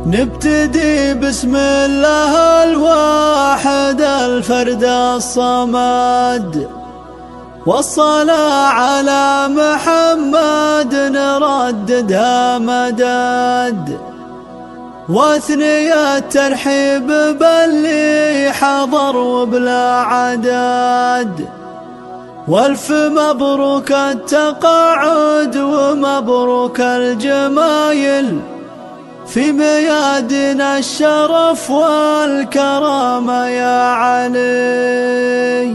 نبتدي بسم الله الواحد الفرد الصمد، والصلاة على محمد نرددها مدد، واثني الترحيب باللي حضر وبلا عدد، والف مبروك التقاعد ومبروك الجمايل في ميادنا الشرف والكرامة يا علي.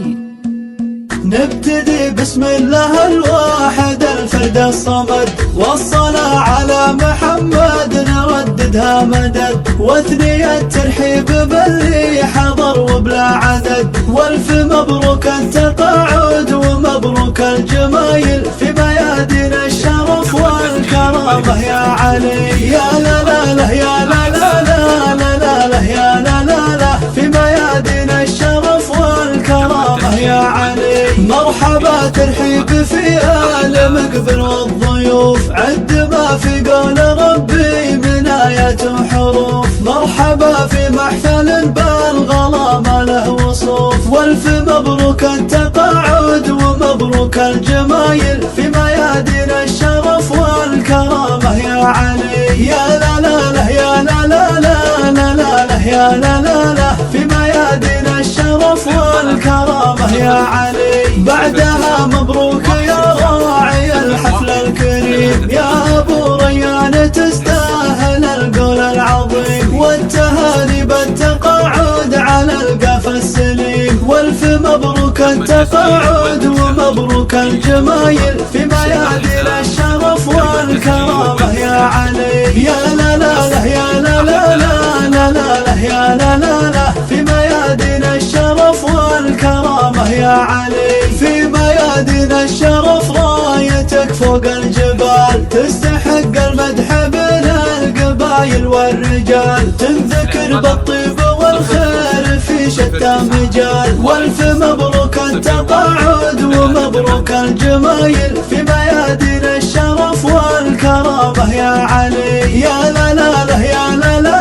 نبتدي بسم الله الواحد الفرد الصمد، والصلاة على محمد نرددها مدد، واثني الترحيب باللي حضر وبلا عدد، والف مبروك التقاعد ومبروك الجمايل في ميادنا الشرف والكرامة يا علي. يا لا لا لا يا لا لا لا لا لا يا لا لا لا في ميادنا الشرف والكرامة يا علي. مرحبا ترحيب في آل مقبل والضيوف، عد ما في قول ربي من آيات وحروف، مرحبا في محفل بالغلا ما له وصوف، والف مبروك التقاعد ومبروك الجمايل في ميادنا الشرف والكرامة يا علي. يا لا لا لا يا لا لا لا لا لا يا لا لا لا في ميادنا الشرف والكرامة يا علي. بعدها مبروك يا راعي الحفل الكريم، يا ابو ريان تستاهل القول العظيم، والتهاني بالتقاعد على القاف السليم، والف مبروك التقاعد ومبروك الجمايل في ميادنا الشرف والكرامة يا علي. يا لا لا لا يا لا لا لا لا لا يا لا لا لا في ميادنا الشرف والكرامة يا علي. في ميادنا الشرف رايتك فوق الجبال، تستحق المدح بين القبايل والرجال، تنذكر بالطيب والخير في شتى مجال، والف مبروك التقاعد ومبروك الجمايل في ميادنا الشرف والكرامة يا علي. يا لا لا لا يا لا لا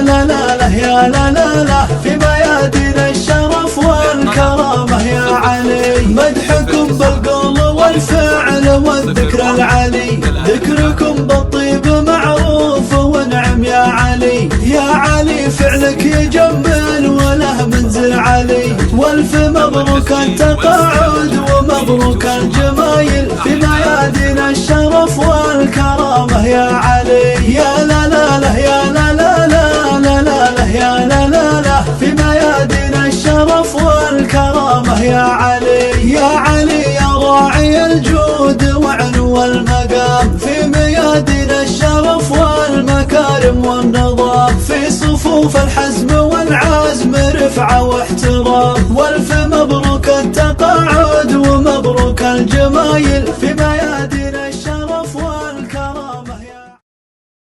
لا لا لا يا لا لا لا في ميادنا الشرف والكرامة يا علي. مدحكم بالقول والفعل والذكر العلي، ذكركم بالطيب معروف ونعم يا علي. يا علي فعلك يجمل وله منزل علي، والف مبروك التقاعد ومبروك الجمايل في ميادنا الشرف والكرامة يا علي. يا لا لا لا يا لا لا لا لا لا يا لا لا لا في ميادنا الشرف والكرامة يا علي. يا علي يا راعي الجود وعنو المقام، في ميادنا الشرف والمكارم والنظام، في صفوف الحزم والعزم رفعة واحترام، والف